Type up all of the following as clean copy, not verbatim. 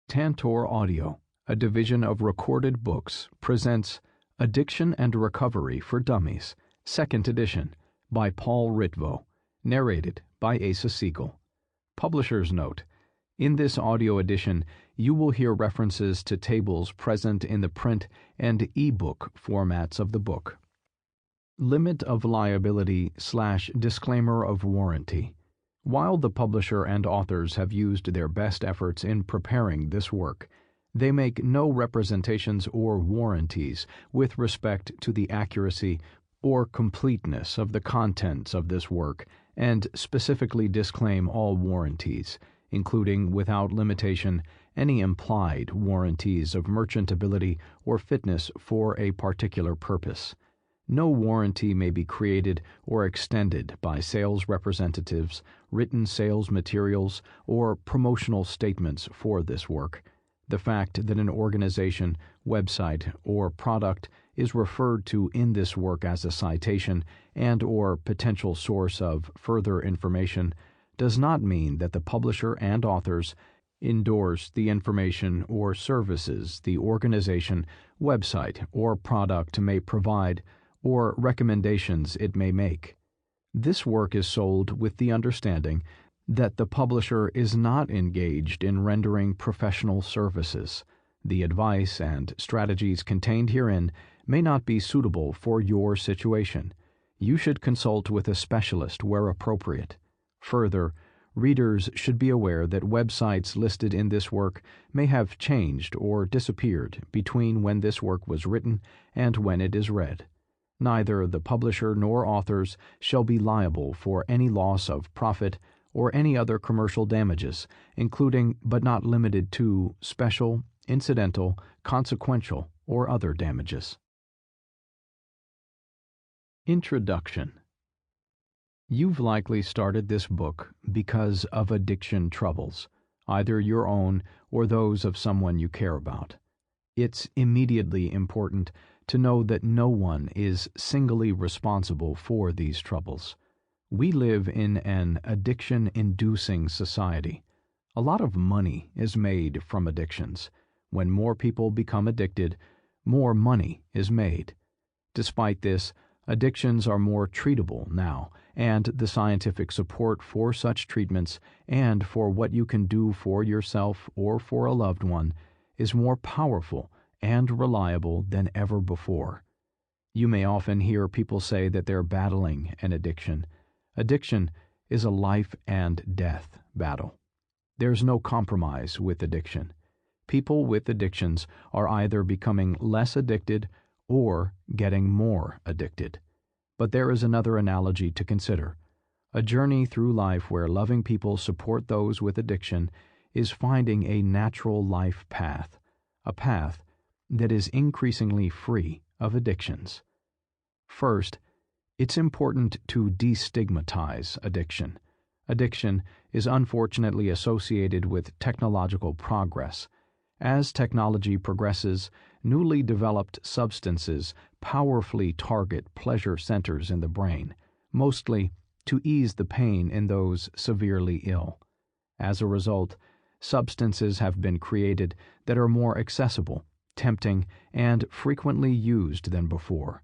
Tantor Audio, a division of Recorded Books, presents Addiction and Recovery for Dummies, 2nd edition, by Paul Ritvo, narrated by Asa Siegel. Publisher's note: in this audio edition, you will hear references to tables present in the print and e-book formats of the book. Limit of liability / disclaimer of warranty. While the publisher and authors have used their best efforts in preparing this work, they make no representations or warranties with respect to the accuracy or completeness of the contents of this work, and specifically disclaim all warranties, including, without limitation, any implied warranties of merchantability or fitness for a particular purpose. No warranty may be created or extended by sales representatives, written sales materials, or promotional statements for this work. The fact that an organization, website, or product is referred to in this work as a citation and/or potential source of further information does not mean that the publisher and authors endorse the information or services the organization, website, or product may provide, or recommendations it may make. This work is sold with the understanding that the publisher is not engaged in rendering professional services. The advice and strategies contained herein may not be suitable for your situation. You should consult with a specialist where appropriate. Further, readers should be aware that websites listed in this work may have changed or disappeared between when this work was written and when it is read. Neither the publisher nor authors shall be liable for any loss of profit or any other commercial damages, including but not limited to special, incidental, consequential, or other damages. Introduction. You've likely started this book because of addiction troubles, either your own or those of someone you care about. It's immediately important to know that no one is singly responsible for these troubles. We live in an addiction-inducing society. A lot of money is made from addictions. When more people become addicted, more money is made. Despite this, addictions are more treatable now, and the scientific support for such treatments and for what you can do for yourself or for a loved one is more powerful and reliable than ever before. You may often hear people say that they're battling an addiction. Addiction is a life and death battle. There's no compromise with addiction. People with addictions are either becoming less addicted or getting more addicted. But there is another analogy to consider. A journey through life where loving people support those with addiction is finding a natural life path, a path that is increasingly free of addictions. First, it's important to destigmatize addiction. Addiction is unfortunately associated with technological progress. As technology progresses, newly developed substances powerfully target pleasure centers in the brain, mostly to ease the pain in those severely ill. As a result, substances have been created that are more accessible, tempting, and frequently used than before.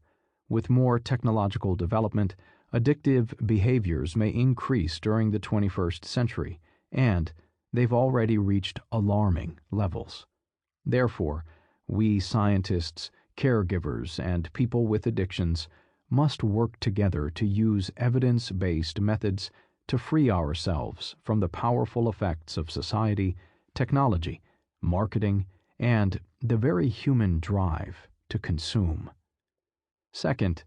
With more technological development, addictive behaviors may increase during the 21st century, and they've already reached alarming levels. Therefore, we scientists, caregivers, and people with addictions must work together to use evidence-based methods to free ourselves from the powerful effects of society, technology, marketing, and the very human drive to consume. Second,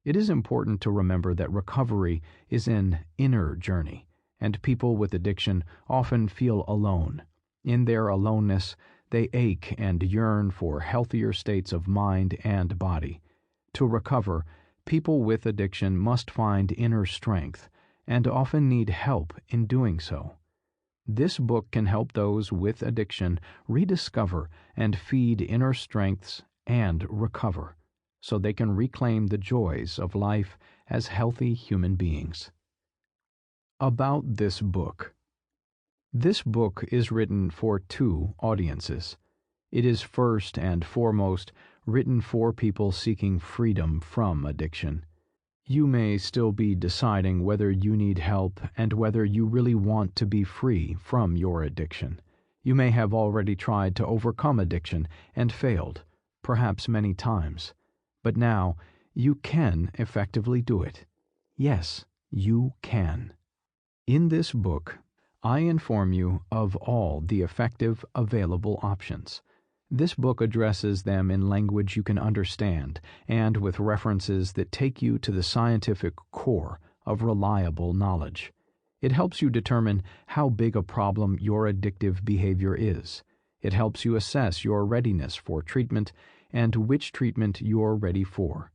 it is important to remember that recovery is an inner journey, and people with addiction often feel alone. In their aloneness, they ache and yearn for healthier states of mind and body. To recover, people with addiction must find inner strength, and often need help in doing so. This book can help those with addiction rediscover and feed inner strengths and recover, so they can reclaim the joys of life as healthy human beings. About this book. This book is written for two audiences. It is first and foremost written for people seeking freedom from addiction. You may still be deciding whether you need help and whether you really want to be free from your addiction. You may have already tried to overcome addiction and failed, perhaps many times. But now you can effectively do it. Yes, you can. In this book, I inform you of all the effective available options. This book addresses them in language you can understand and with references that take you to the scientific core of reliable knowledge. It helps you determine how big a problem your addictive behavior is. It helps you assess your readiness for treatment and which treatment you're ready for.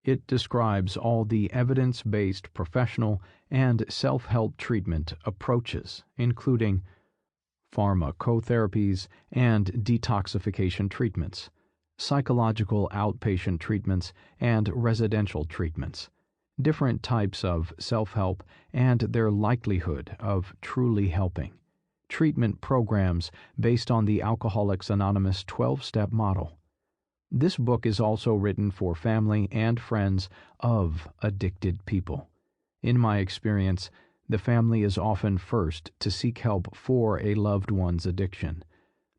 It describes all the evidence-based professional and self-help treatment approaches, including pharmacotherapies and detoxification treatments, psychological outpatient treatments and residential treatments, different types of self-help and their likelihood of truly helping, treatment programs based on the Alcoholics Anonymous 12-step model. This book is also written for family and friends of addicted people. In my experience, the family is often first to seek help for a loved one's addiction.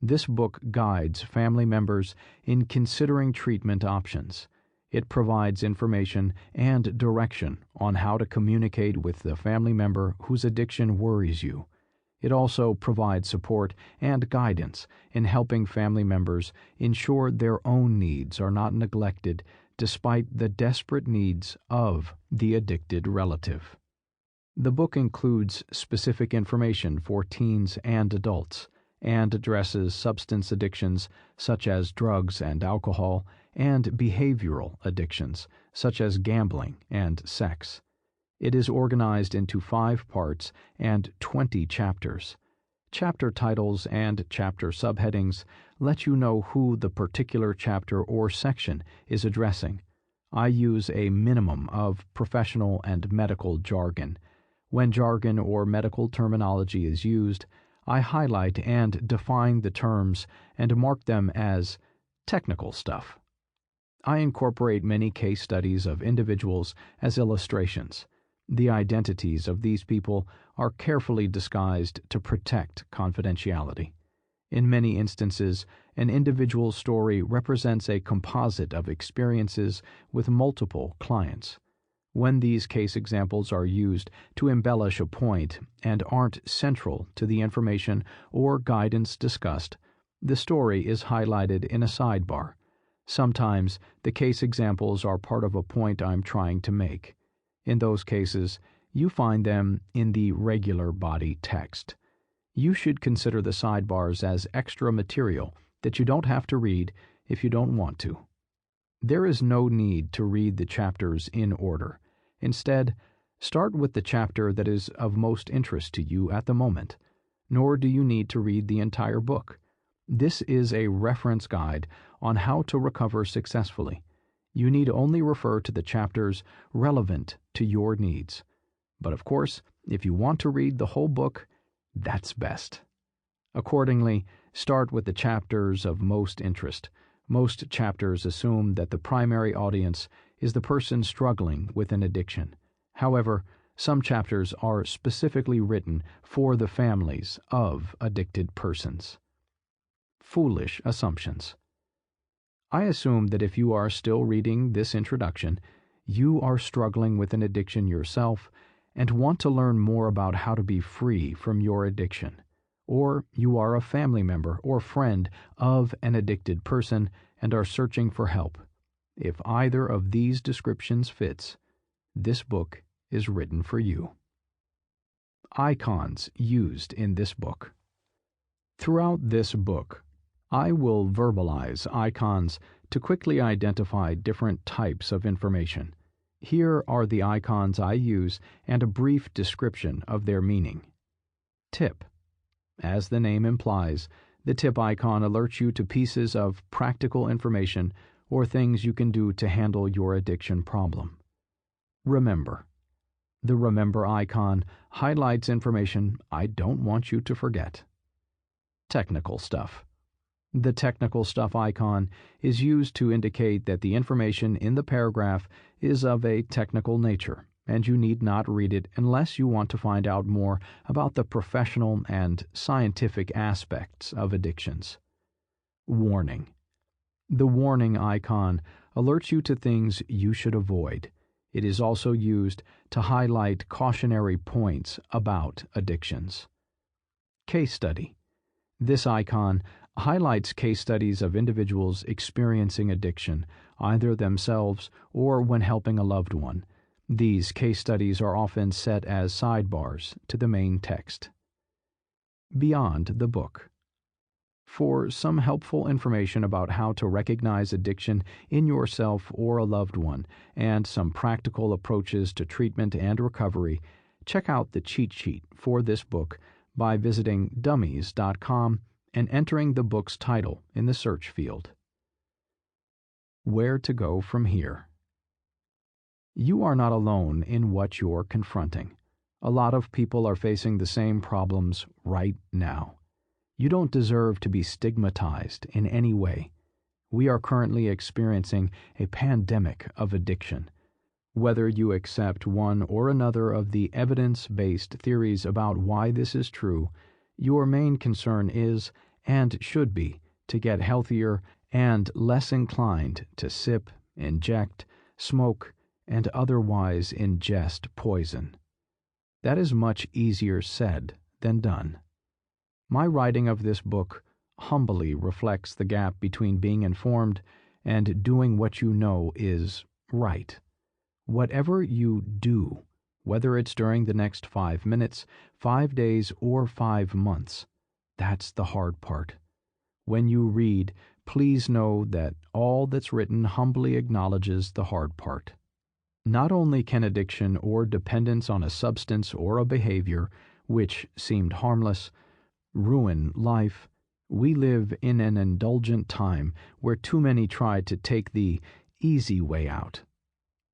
This book guides family members in considering treatment options. It provides information and direction on how to communicate with the family member whose addiction worries you. It also provides support and guidance in helping family members ensure their own needs are not neglected despite the desperate needs of the addicted relative. The book includes specific information for teens and adults and addresses substance addictions such as drugs and alcohol and behavioral addictions such as gambling and sex. It is organized into 5 parts and 20 chapters. Chapter titles and chapter subheadings let you know who the particular chapter or section is addressing. I use a minimum of professional and medical jargon. When jargon or medical terminology is used, I highlight and define the terms and mark them as technical stuff. I incorporate many case studies of individuals as illustrations. The identities of these people are carefully disguised to protect confidentiality. In many instances, an individual's story represents a composite of experiences with multiple clients. When these case examples are used to embellish a point and aren't central to the information or guidance discussed, the story is highlighted in a sidebar. Sometimes the case examples are part of a point I'm trying to make. In those cases, you find them in the regular body text. You should consider the sidebars as extra material that you don't have to read if you don't want to. There is no need to read the chapters in order. Instead, start with the chapter that is of most interest to you at the moment, nor do you need to read the entire book. This is a reference guide on how to recover successfully. You need only refer to the chapters relevant to your needs. But of course, if you want to read the whole book, that's best. Accordingly, start with the chapters of most interest. Most chapters assume that the primary audience is the person struggling with an addiction. However, some chapters are specifically written for the families of addicted persons. Foolish assumptions. I assume that if you are still reading this introduction, you are struggling with an addiction yourself and want to learn more about how to be free from your addiction, or you are a family member or friend of an addicted person and are searching for help. If either of these descriptions fits, this book is written for you. Icons used in this book. Throughout this book, I will verbalize icons to quickly identify different types of information. Here are the icons I use and a brief description of their meaning. Tip. As the name implies, the tip icon alerts you to pieces of practical information or things you can do to handle your addiction problem. Remember, The remember icon highlights information I don't want you to forget. Technical stuff. The technical stuff icon is used to indicate that the information in the paragraph is of a technical nature, and you need not read it unless you want to find out more about the professional and scientific aspects of addictions. Warning. The warning icon alerts you to things you should avoid. It is also used to highlight cautionary points about addictions. Case study. This icon highlights case studies of individuals experiencing addiction, either themselves or when helping a loved one. These case studies are often set as sidebars to the main text. Beyond the book. For some helpful information about how to recognize addiction in yourself or a loved one, and some practical approaches to treatment and recovery, check out the cheat sheet for this book by visiting dummies.com and entering the book's title in the search field. Where to go from here. You are not alone in what you're confronting. A lot of people are facing the same problems right now. You don't deserve to be stigmatized in any way. We are currently experiencing a pandemic of addiction. Whether you accept one or another of the evidence-based theories about why this is true, your main concern is, and should be, to get healthier and less inclined to sip, inject, smoke, and otherwise ingest poison. That is much easier said than done. My writing of this book humbly reflects the gap between being informed and doing what you know is right. Whatever you do, whether it's during the next 5 minutes, 5 days, or 5 months, that's the hard part. When you read, please know that all that's written humbly acknowledges the hard part. Not only can addiction or dependence on a substance or a behavior, which seemed harmless, ruin life, we live in an indulgent time where too many try to take the easy way out.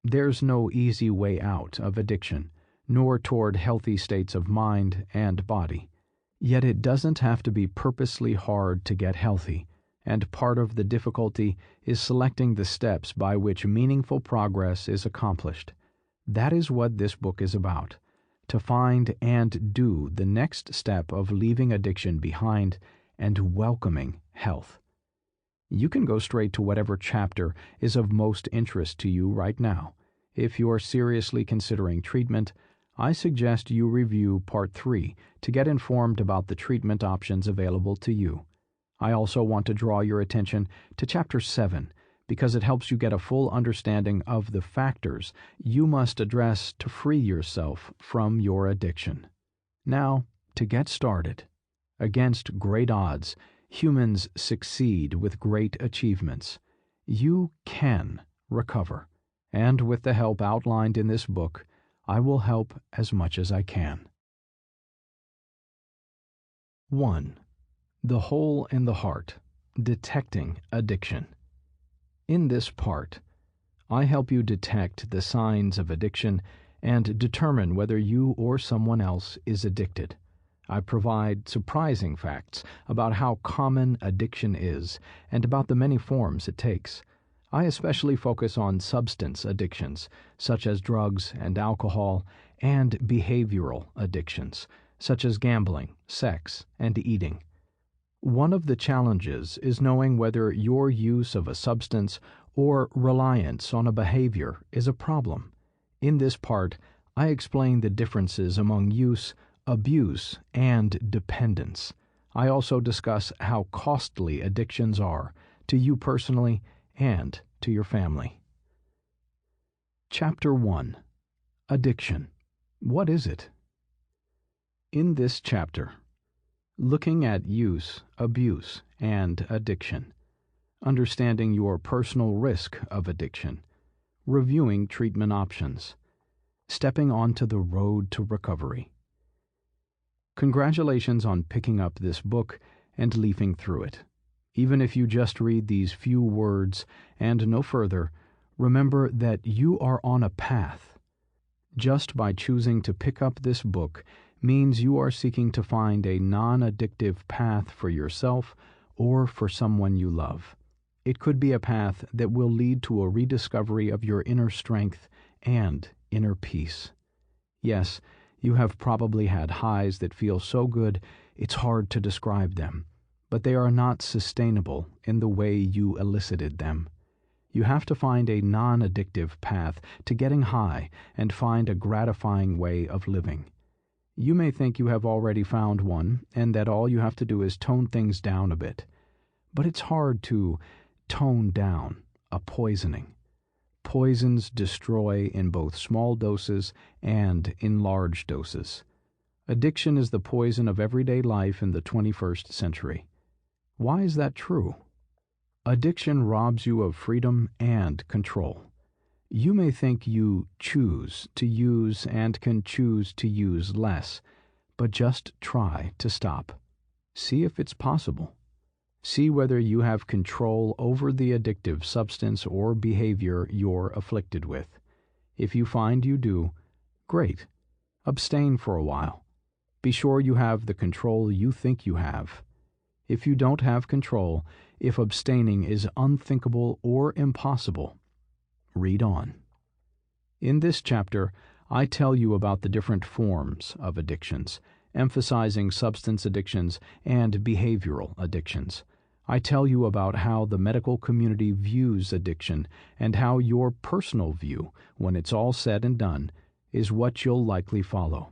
There's no easy way out of addiction, nor toward healthy states of mind and body. Yet it doesn't have to be purposely hard to get healthy, and part of the difficulty is selecting the steps by which meaningful progress is accomplished. That is what this book is about. To find and do the next step of leaving addiction behind and welcoming health. You can go straight to whatever chapter is of most interest to you right now. If you're seriously considering treatment, I suggest you review Part 3 to get informed about the treatment options available to you. I also want to draw your attention to Chapter 7 because it helps you get a full understanding of the factors you must address to free yourself from your addiction. Now, to get started. Against great odds, humans succeed with great achievements. You can recover, and with the help outlined in this book, I will help as much as I can. 1. The Hole in the Heart. Detecting Addiction. In this part, I help you detect the signs of addiction and determine whether you or someone else is addicted. I provide surprising facts about how common addiction is and about the many forms it takes. I especially focus on substance addictions, such as drugs and alcohol, and behavioral addictions, such as gambling, sex, and eating. One of the challenges is knowing whether your use of a substance or reliance on a behavior is a problem. In this part, I explain the differences among use, abuse, and dependence. I also discuss how costly addictions are to you personally and to your family. Chapter 1. Addiction. What is it? In this chapter, looking at use, abuse, and addiction, understanding your personal risk of addiction, reviewing treatment options, stepping onto the road to recovery. Congratulations on picking up this book and leafing through it. Even if you just read these few words and no further, remember that you are on a path. Just by choosing to pick up this book means you are seeking to find a non-addictive path for yourself or for someone you love. It could be a path that will lead to a rediscovery of your inner strength and inner peace. Yes, you have probably had highs that feel so good it's hard to describe them, but they are not sustainable in the way you elicited them. You have to find a non-addictive path to getting high and find a gratifying way of living. You may think you have already found one and that all you have to do is tone things down a bit, but it's hard to tone down a poisoning. Poisons destroy in both small doses and in large doses. Addiction is the poison of everyday life in the 21st century. Why is that true? Addiction robs you of freedom and control. You may think you choose to use and can choose to use less, but just try to stop. See if it's possible. See whether you have control over the addictive substance or behavior you're afflicted with. If you find you do, great. Abstain for a while. Be sure you have the control you think you have. If you don't have control, if abstaining is unthinkable or impossible, read on. In this chapter, I tell you about the different forms of addictions, emphasizing substance addictions and behavioral addictions. I tell you about how the medical community views addiction and how your personal view, when it's all said and done, is what you'll likely follow.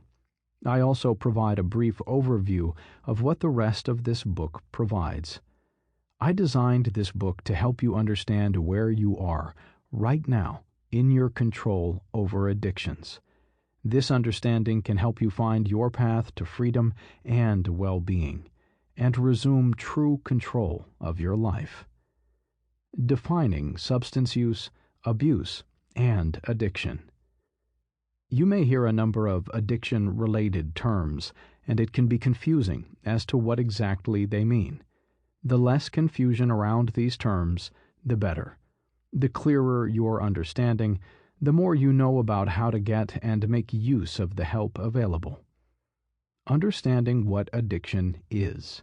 I also provide a brief overview of what the rest of this book provides. I designed this book to help you understand where you are right now in your control over addictions. This understanding can help you find your path to freedom and well-being, and resume true control of your life. Defining substance use, abuse, and addiction. You may hear a number of addiction-related terms, and it can be confusing as to what exactly they mean. The less confusion around these terms, the better. The clearer your understanding, the more you know about how to get and make use of the help available. Understanding what addiction is.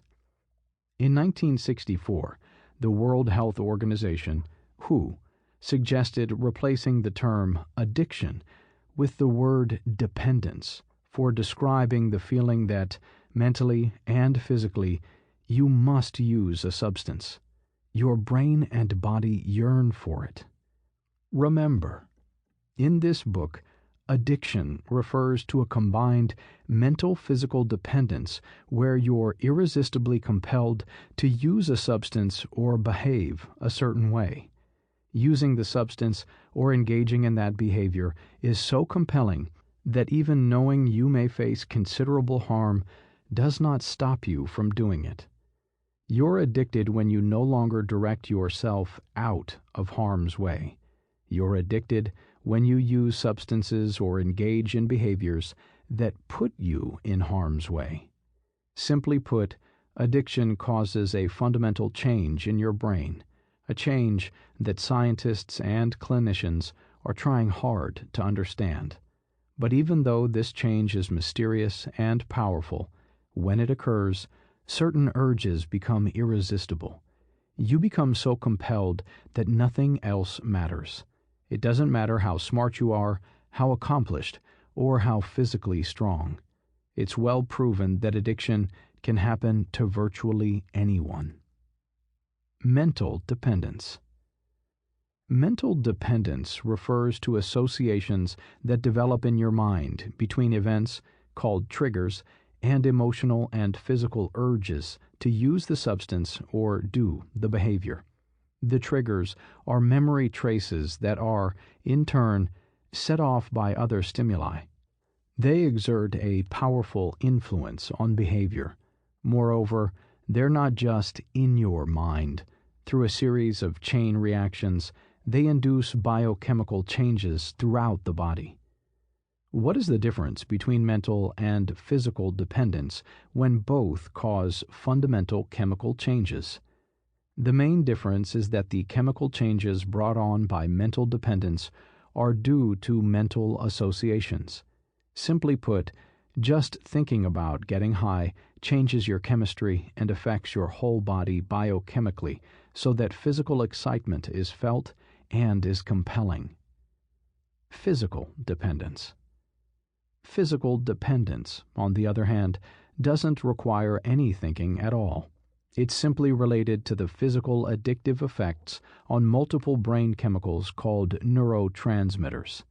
In 1964, the World Health Organization, WHO, suggested replacing the term addiction with the word dependence for describing the feeling that, mentally and physically, you must use a substance. Your brain and body yearn for it. Remember, in this book, addiction refers to a combined mental-physical dependence where you're irresistibly compelled to use a substance or behave a certain way. Using the substance or engaging in that behavior is so compelling that even knowing you may face considerable harm does not stop you from doing it. You're addicted when you no longer direct yourself out of harm's way. You're addicted when you use substances or engage in behaviors that put you in harm's way. Simply put, addiction causes a fundamental change in your brain, a change that scientists and clinicians are trying hard to understand. But even though this change is mysterious and powerful, when it occurs, certain urges become irresistible. You become so compelled that nothing else matters. It doesn't matter how smart you are, how accomplished, or how physically strong. It's well proven that addiction can happen to virtually anyone. Mental dependence. Mental dependence refers to associations that develop in your mind between events, called triggers, and emotional and physical urges to use the substance or do the behavior. The triggers are memory traces that are, in turn, set off by other stimuli. They exert a powerful influence on behavior. Moreover, they're not just in your mind. Through a series of chain reactions, they induce biochemical changes throughout the body. What is the difference between mental and physical dependence when both cause fundamental chemical changes? The main difference is that the chemical changes brought on by mental dependence are due to mental associations. Simply put, just thinking about getting high changes your chemistry and affects your whole body biochemically so that physical excitement is felt and is compelling. Physical dependence. Physical dependence, on the other hand, doesn't require any thinking at all. It's simply related to the physical addictive effects on multiple brain chemicals called neurotransmitters.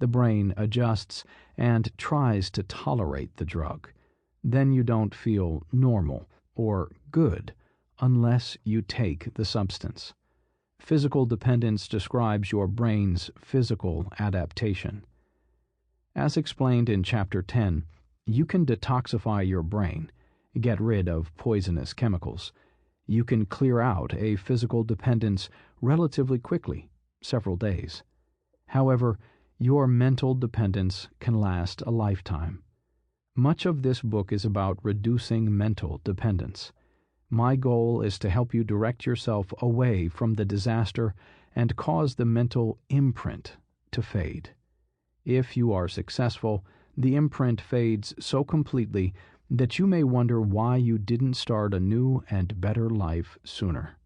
The brain adjusts and tries to tolerate the drug. Then you don't feel normal or good unless you take the substance. Physical dependence describes your brain's physical adaptation. As explained in Chapter 10, you can detoxify your brain, get rid of poisonous chemicals. You can clear out a physical dependence relatively quickly, several days. However, your mental dependence can last a lifetime. Much of this book is about reducing mental dependence. My goal is to help you direct yourself away from the disaster and cause the mental imprint to fade. If you are successful, the imprint fades so completely that you may wonder why you didn't start a new and better life sooner.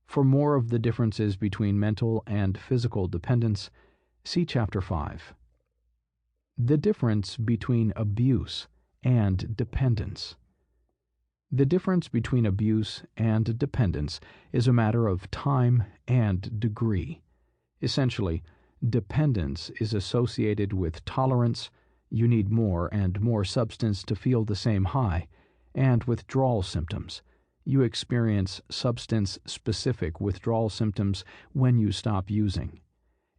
For more of the differences between mental and physical dependence, see Chapter 5. The difference between abuse and dependence. The difference between abuse and dependence is a matter of time and degree. Essentially, dependence is associated with tolerance, you need more and more substance to feel the same high, and withdrawal symptoms. You experience substance-specific withdrawal symptoms when you stop using.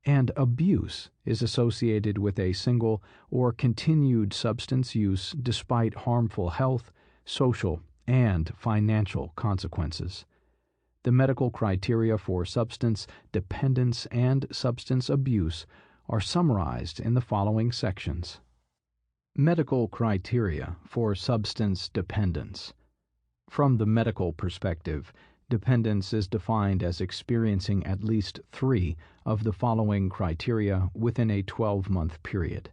And abuse is associated with a single or continued substance use despite harmful health, social, and financial consequences. The medical criteria for substance dependence and substance abuse are summarized in the following sections. Medical criteria for substance dependence. From the medical perspective, dependence is defined as experiencing at least 3 of the following criteria within a 12-month period.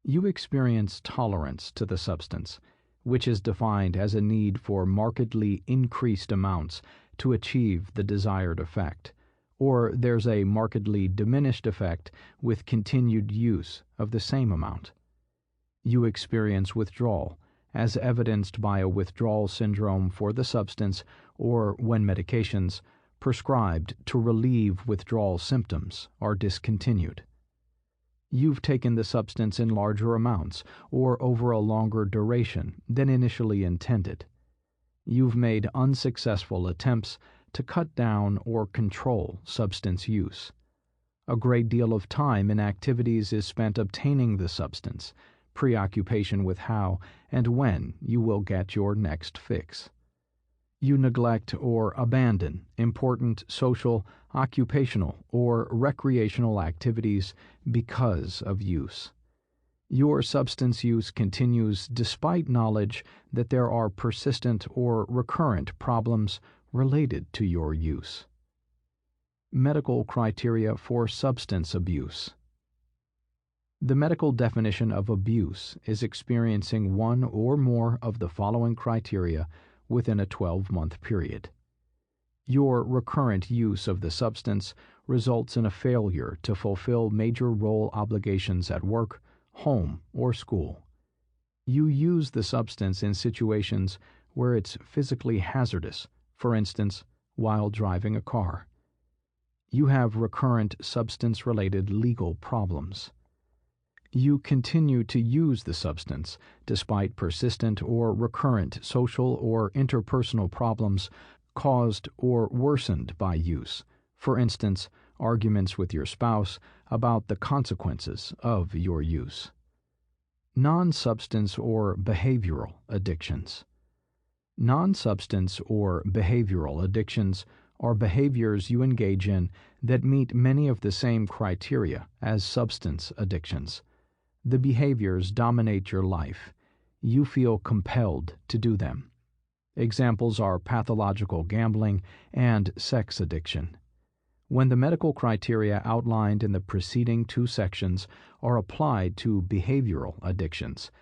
You experience tolerance to the substance, which is defined as a need for markedly increased amounts to achieve the desired effect, or there's a markedly diminished effect with continued use of the same amount. You experience withdrawal, as evidenced by a withdrawal syndrome for the substance or when medications prescribed to relieve withdrawal symptoms are discontinued. You've taken the substance in larger amounts or over a longer duration than initially intended. You've made unsuccessful attempts to cut down or control substance use. A great deal of time and activities is spent obtaining the substance, preoccupation with how and when you will get your next fix. You neglect or abandon important social, occupational, or recreational activities because of use. Your substance use continues despite knowledge that there are persistent or recurrent problems related to your use. Medical criteria for substance abuse. The medical definition of abuse is experiencing one or more of the following criteria within a 12-month period. Your recurrent use of the substance results in a failure to fulfill major role obligations at work, home, or school. You use the substance in situations where it's physically hazardous, for instance, while driving a car. You have recurrent substance-related legal problems. You continue to use the substance despite persistent or recurrent social or interpersonal problems caused or worsened by use, for instance, arguments with your spouse about the consequences of your use. Non-substance or behavioral addictions. Non-substance or behavioral addictions are behaviors you engage in that meet many of the same criteria as substance addictions. The behaviors dominate your life. You feel compelled to do them. Examples are pathological gambling and sex addiction. When the medical criteria outlined in the preceding 2 sections are applied to behavioral addictions,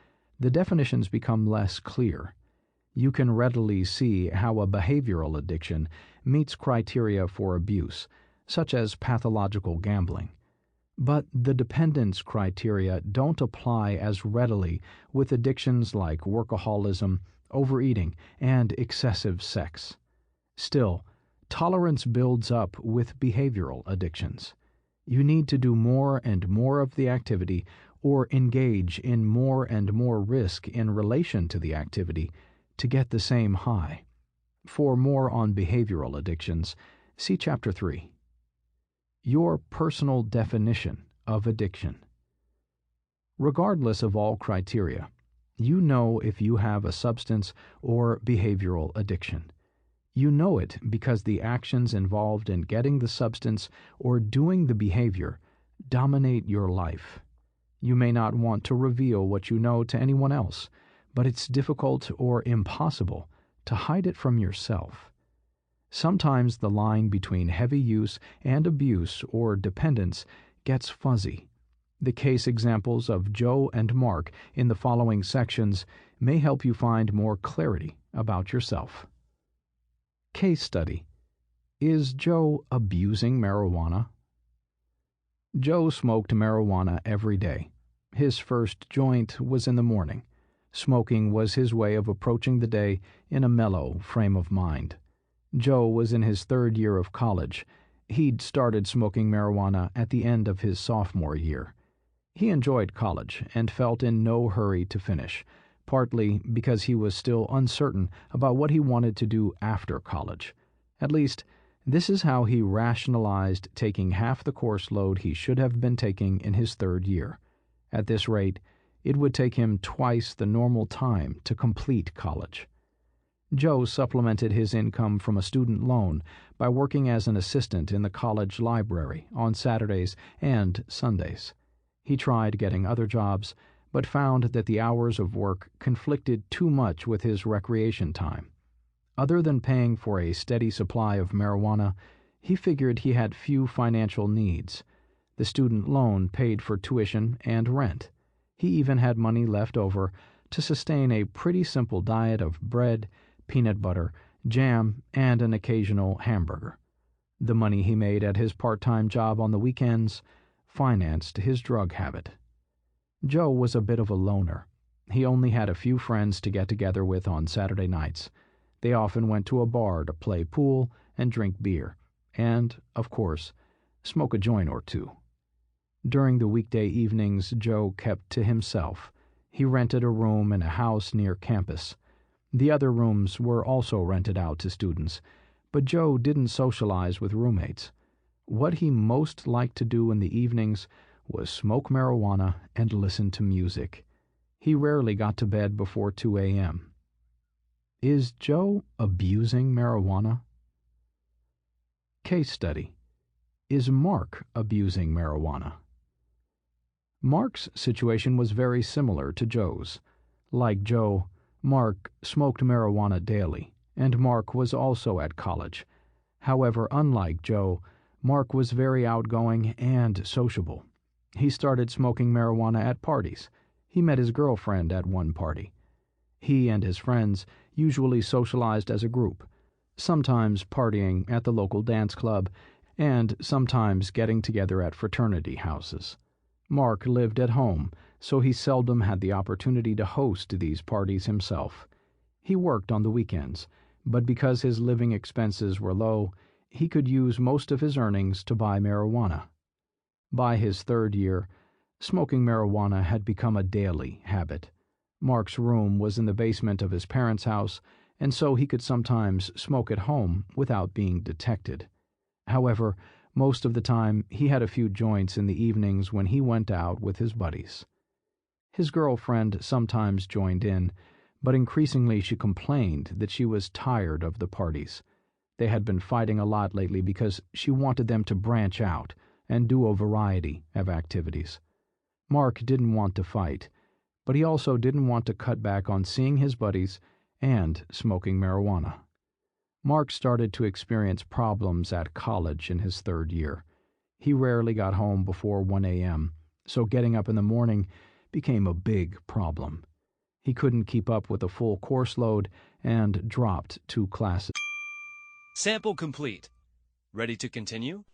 the definitions become less clear. You can readily see how a behavioral addiction meets criteria for abuse, such as pathological gambling. But the dependence criteria don't apply as readily with addictions like workaholism, overeating, and excessive sex. Still, tolerance builds up with behavioral addictions. You need to do more and more of the activity or engage in more and more risk in relation to the activity to get the same high. For more on behavioral addictions, see Chapter 3. Your personal definition of addiction. Regardless of all criteria, you know if you have a substance or behavioral addiction. You know it because the actions involved in getting the substance or doing the behavior dominate your life. You may not want to reveal what you know to anyone else, but it's difficult or impossible to hide it from yourself. Sometimes the line between heavy use and abuse or dependence gets fuzzy. The case examples of Joe and Mark in the following sections may help you find more clarity about yourself. Case study. Is Joe abusing marijuana? Joe smoked marijuana every day. His first joint was in the morning. Smoking was his way of approaching the day in a mellow frame of mind. Joe was in his 3rd year of college. He'd started smoking marijuana at the end of his sophomore year. He enjoyed college and felt in no hurry to finish, partly because he was still uncertain about what he wanted to do after college. At least, this is how he rationalized taking half the course load he should have been taking in his 3rd year. At this rate, it would take him twice the normal time to complete college. Joe supplemented his income from a student loan by working as an assistant in the college library on Saturdays and Sundays. He tried getting other jobs, but found that the hours of work conflicted too much with his recreation time. Other than paying for a steady supply of marijuana, he figured he had few financial needs. The student loan paid for tuition and rent. He even had money left over to sustain a pretty simple diet of bread, peanut butter, jam, and an occasional hamburger. The money he made at his part-time job on the weekends financed his drug habit. Joe was a bit of a loner. He only had a few friends to get together with on Saturday nights. They often went to a bar to play pool and drink beer, and, of course, smoke a joint or 2. During the weekday evenings, Joe kept to himself. He rented a room in a house near campus. The other rooms were also rented out to students, but Joe didn't socialize with roommates. What he most liked to do in the evenings was smoke marijuana and listen to music. He rarely got to bed before 2 a.m. Is Joe abusing marijuana? Case study. Is Mark abusing marijuana? Mark's situation was very similar to Joe's. Like Joe, Mark smoked marijuana daily, and Mark was also at college. However, unlike Joe, Mark was very outgoing and sociable. He started smoking marijuana at parties. He met his girlfriend at one party. He and his friends usually socialized as a group, sometimes partying at the local dance club, and sometimes getting together at fraternity houses. Mark lived at home, so he seldom had the opportunity to host these parties himself. He worked on the weekends, but because his living expenses were low, he could use most of his earnings to buy marijuana. By his 3rd year, smoking marijuana had become a daily habit. Mark's room was in the basement of his parents' house, and so he could sometimes smoke at home without being detected. However, most of the time he had a few joints in the evenings when he went out with his buddies. His girlfriend sometimes joined in, but increasingly she complained that she was tired of the parties. They had been fighting a lot lately because she wanted them to branch out and do a variety of activities. Mark didn't want to fight, but he also didn't want to cut back on seeing his buddies and smoking marijuana. Mark started to experience problems at college in his third year. He rarely got home before 1 a.m., so getting up in the morning became a big problem. He couldn't keep up with a full course load and dropped 2 classes. Sample complete. Ready to continue?